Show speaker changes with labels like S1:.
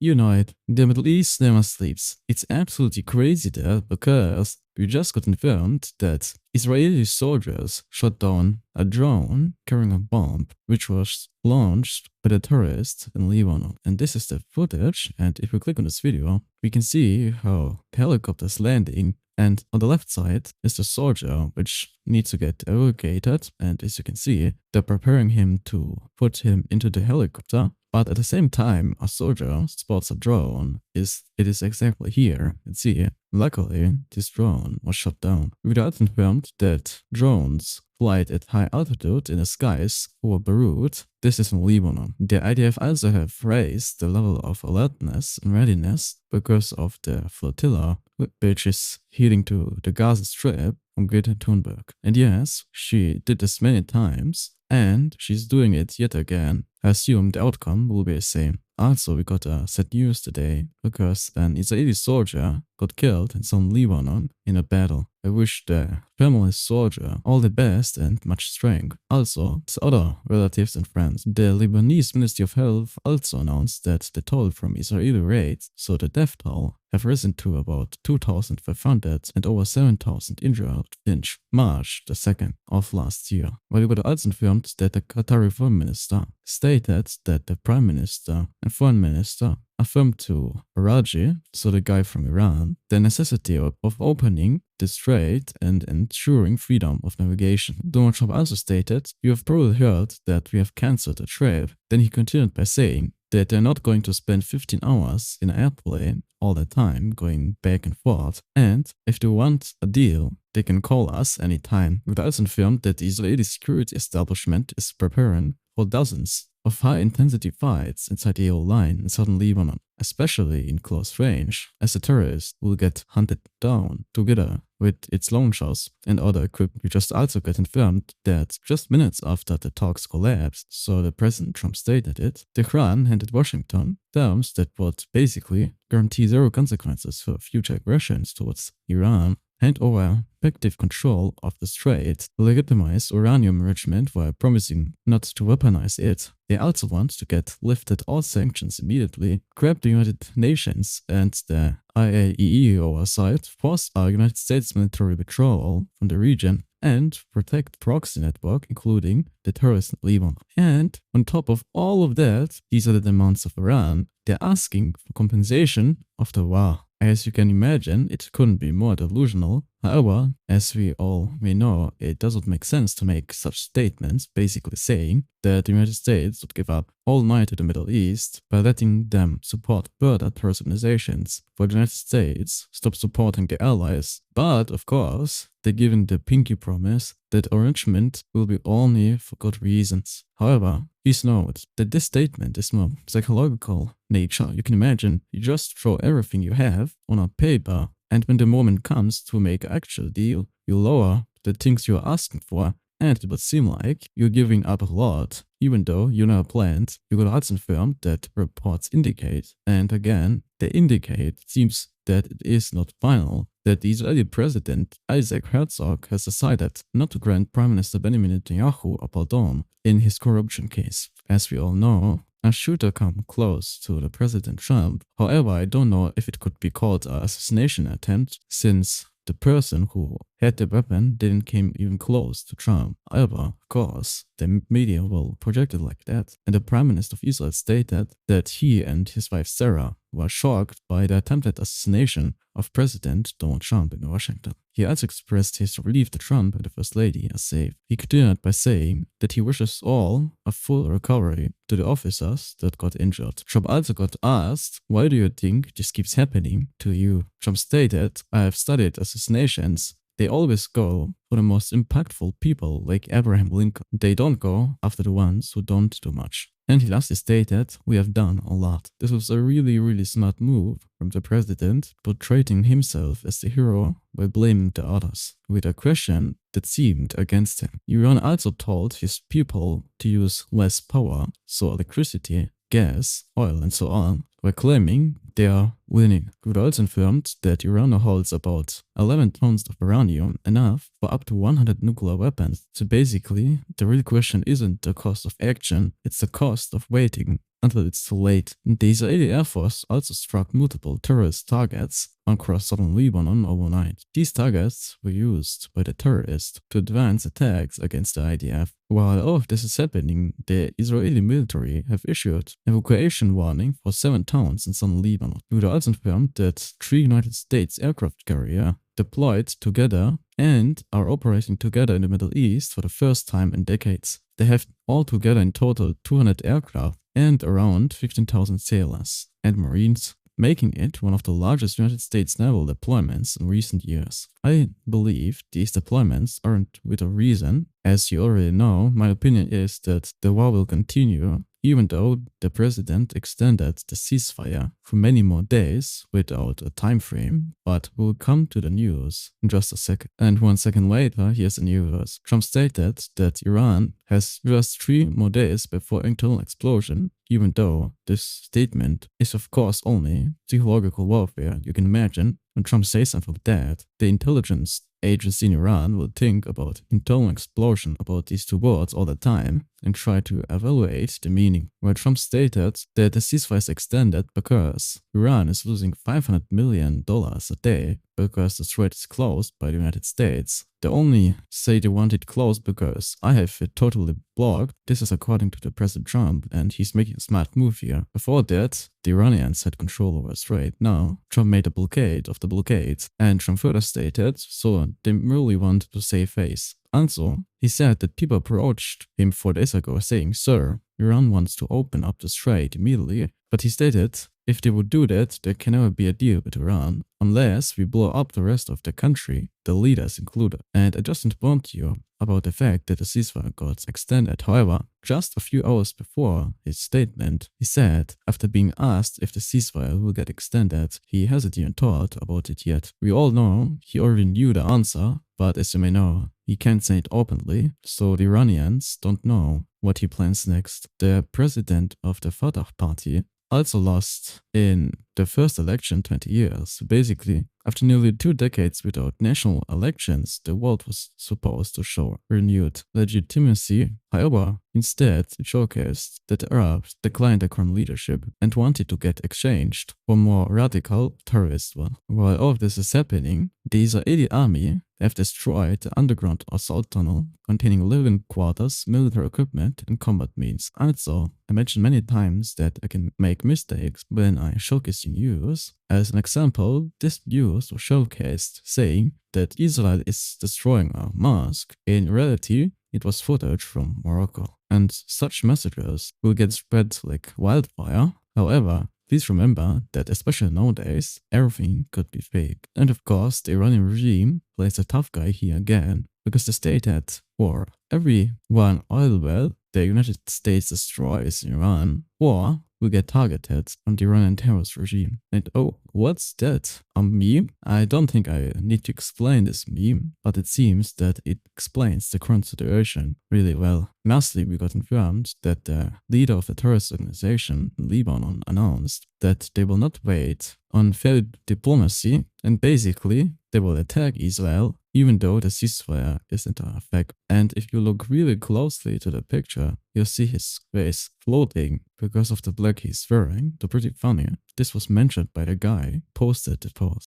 S1: You know it, the Middle East never sleeps. It's absolutely crazy there because we just got informed that Israeli soldiers shot down a drone carrying a bomb which was launched by the terrorists in Lebanon. And this is the footage, and if we click on this video, we can see how the helicopter is landing, and on the left side is the soldier which needs to get evacuated, and as you can see, they're preparing him to put him into the helicopter. But at the same time, a soldier spots a drone. It is exactly here. Let's see. Luckily, this drone was shot down. We got confirmed that drones flight at high altitude in the skies over Beirut. This is in Lebanon. The IDF also have raised the level of alertness and readiness because of the flotilla, which is heading to the Gaza Strip from Greta Thunberg. And yes, she did this many times, and she's doing it yet again. I assume the outcome will be the same. Also, we got sad news today because an Israeli soldier got killed in southern Lebanon in a battle. I wish the family soldier all the best and much strength. Also, to other relatives and friends, the Lebanese Ministry of Health also announced that the toll from Israeli raids, so the death toll, have risen to about 2,500 and over 7,000 injured since March the 2nd of last year. While we got also informed that the Qatari Foreign Minister stated that the Prime Minister and Foreign Minister affirmed to Raji, so the guy from Iran, the necessity of opening the strait and ensuring freedom of navigation. Donald Trump also stated, "You have probably heard that we have cancelled the trip." Then he continued by saying that they're not going to spend 15 hours in an airplane all the time going back and forth, and if they want a deal, they can call us anytime. We've also confirmed that the Israeli security establishment is preparing for dozens of high-intensity fights inside the EU line in southern Lebanon, especially in close range, as the terrorists will get hunted down together with its launchers and other equipment. We just also got confirmed that just minutes after the talks collapsed, so the President Trump stated it, Tehran handed Washington terms that would basically guarantee zero consequences for future aggressions towards Iran, hand over effective control of the strait, legitimize uranium enrichment while promising not to weaponize it. They also want to get lifted all sanctions immediately, grab the United Nations and the IAEA oversight, force our United States military withdrawal from the region, and protect proxy network, including the terrorists in Lebanon. And on top of all of that, these are the demands of Iran. They're asking for compensation of the war. As you can imagine, it couldn't be more delusional. However, as we all may know, it doesn't make sense to make such statements, basically saying that the United States would give up all might to the Middle East by letting them support further terrorist organizations, for the United States stop supporting their allies. But, of course, they're giving the pinky promise that arrangement will be only for good reasons. However, please note that this statement is more psychological nature. You can imagine you just throw everything you have on a paper, and when the moment comes to make an actual deal, you lower the things you're asking for, and it would seem like you're giving up a lot, even though you never planned. You got also confirmed that reports indicate, and again, they indicate, it seems that it is not final, that the Israeli President Isaac Herzog has decided not to grant Prime Minister Benjamin Netanyahu a pardon in his corruption case. As we all know, a shooter come close to the President Trump. However, I don't know if it could be called an assassination attempt, since the person who had the weapon didn't came even close to Trump. However, of course, the media will project it like that, and the Prime Minister of Israel stated that he and his wife Sarah were shocked by the attempted assassination of President Donald Trump in Washington. He also expressed his relief that Trump and the First Lady are safe. He continued by saying that he wishes all a full recovery to the officers that got injured. Trump also got asked, "Why do you think this keeps happening to you?" Trump stated, "I have studied assassinations. They always go for the most impactful people like Abraham Lincoln. They don't go after the ones who don't do much." And he lastly stated, "We have done a lot." This was a really smart move from the president, portraying himself as the hero by blaming the others, with a question that seemed against him. Iran also told his people to use less power, so electricity, gas, oil, and so on, by claiming they are winning. It also confirmed that Iran holds about 11 tons of uranium, enough for up to 100 nuclear weapons. So basically, the real question isn't the cost of action, it's the cost of waiting. until it's too late. The Israeli Air Force also struck multiple terrorist targets across southern Lebanon overnight. These targets were used by the terrorists to advance attacks against the IDF. While all of this is happening, the Israeli military have issued evacuation warning for 7 towns in southern Lebanon. It was also confirmed that 3 United States aircraft carriers deployed together and are operating together in the Middle East for the first time in decades. They have altogether in total 200 aircraft and around 15,000 sailors and marines, making it one of the largest United States naval deployments in recent years. I believe these deployments aren't with a reason. As you already know, my opinion is that the war will continue, even though the president extended the ceasefire for many more days without a time frame. But we'll come to the news in just a second. And 1 second later, here's the news. Trump stated that Iran has just 3 more days before internal explosion, even though this statement is of course only psychological warfare. You can imagine when Trump says something like that, the intelligence agency in Iran will think about internal explosion about these 2 words all the time and try to evaluate the meaning. Where Trump stated that the ceasefire is extended because Iran is losing $500 million a day because the strait is closed by the United States. They only say they want it closed because I have it totally blocked. This is according to the President Trump, and he's making a smart move here. Before that, the Iranians had control over the strait. Now, Trump made a blockade of the blockade, and Trump further stated, so they really want to save face. Also, he said that people approached him 4 days ago saying, "Sir, Iran wants to open up the strait immediately," but he stated, if they would do that, there can never be a deal with Iran, unless we blow up the rest of the country, the leaders included. And I just informed you about the fact that the ceasefire got extended. However, just a few hours before his statement, he said, after being asked if the ceasefire will get extended, he hasn't even thought about it yet. We all know he already knew the answer, but as you may know, he can't say it openly, so the Iranians don't know what he plans next. The president of the Fatah party also lost in the first election 20 years. Basically, after nearly 2 decades without national elections, the world was supposed to show renewed legitimacy. However, instead, it showcased that the Arabs declined the current leadership and wanted to get exchanged for more radical terrorist one. While all of this is happening, the Israeli army have destroyed the underground assault tunnel containing living quarters, military equipment, and combat means. Also, I mentioned many times that I can make mistakes when I showcase the news. As an example, this news was showcased saying that Israel is destroying a mosque. In reality, it was footage from Morocco. And such messages will get spread like wildfire. However, please remember that especially nowadays, everything could be fake. And of course, the Iranian regime plays a tough guy here again, because the state had war. Every one oil well the United States destroys in Iran, or will get targeted on the Iranian terrorist regime. And oh, what's that? A meme? I don't think I need to explain this meme, but it seems that it explains the current situation really well. Lastly, we got informed that the leader of the terrorist organization in Lebanon announced that they will not wait on failed diplomacy, and basically they will attack Israel even though the ceasefire isn't in effect. And if you look really closely to the picture, you'll see his face floating because of the black he's wearing. So pretty funny. This was mentioned by the guy posted the post.